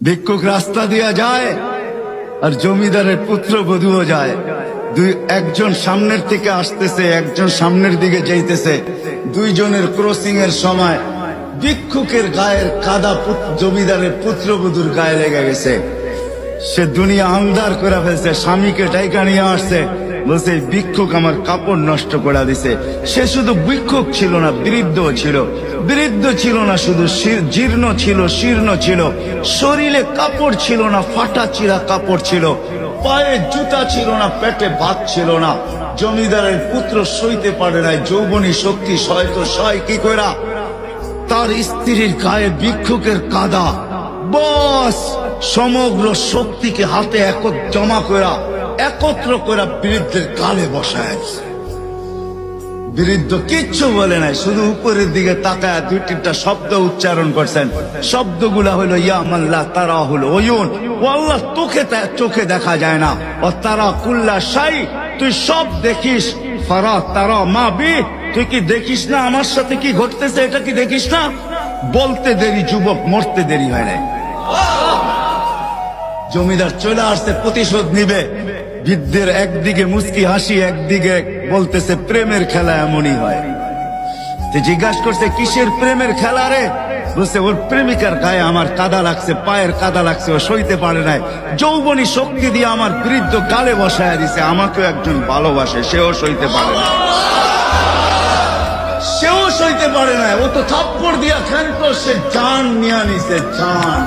ভিক্ষুক রাস্তা দিয়া যায় আর জমিদারের পুত্রবধূও যায়। একজন সামনের থেকে আসতেছে, একজন সামনের দিকে যাইতেছে। দুইজনের ক্রসিং এর সময় ভিক্ষুকের গায়ের কাদা জমিদারের পুত্রবধূর গায়ে লেগে গেছে। সে দুনিয়া আন্ধার করে ফেলছে, স্বামীকে ডাইকা নিয়ে আসছে, বলছে ভিক্ষুক আমার কাপড় নষ্ট করে দিছে। সে শুধু ভিক্ষুক ছিল না, বৃদ্ধ ছিল। বৃদ্ধ ছিল না শুধু, জীর্ণ ছিল, শীর্ণ ছিল। শরীরে কাপড় ছিল না, ফাটা চিরা কাপড় ছিল। পায়ে জুতা ছিল না, পেটে ভাত ছিল না। জমিদারের পুত্র সইতে পারে নাই, যৌবনী শক্তি সয় তো সয় কি কইরা। তার স্ত্রীর গায়ে ভিক্ষুকের কাদা, বস সমগ্র শক্তিকে হাতে জমা করা, একত্র করা বৃদ্ধের গালে বসায়। বৃদ্ধ কিচ্ছু বলে নাই, শুধু উপরের দিকে তাকায় দুই তিনটা শব্দ উচ্চারণ করছেন। শব্দগুলা হলো ইয়া মাল্লাহ তারা হলো ওয়ুন, ও আল্লাহ তোকে চোখে দেখা যায় না। ও তারা কুল্লা শাই, তুই সব দেখিস। ফারা তারা মা বি, তুই কি দেখিস না আমার সাথে কি ঘটতেছে, এটা কি দেখিস না? বলতে দেরি যুবক, মরতে দেরি হয় নাই। জমিদার চলে আসছে, প্রতিশোধ নিবে। বৃদ্ধের একদিকে মুস্কি হাসি, একদিকে বলতেছে প্রেমের খেলা এমনই হয়। জিজ্ঞাসা করছে কিসের প্রেমের খেলা রে? বলছে ওর প্রেমিকার গায়ে আমার কাদা লাগছে, পায়ের কাদা লাগছে, ও সইতে পারে নাই। যৌবনী শক্তি দিয়ে আমার বৃদ্ধ গালে বসায় দিছে। আমাকেও একজন ভালোবাসে, সেও সইতে পারে না, সেও সইতে পারে না। ও তো থাপ্পড় দিয়া খেলতো, সে জান নিয়ে নিছে, জান।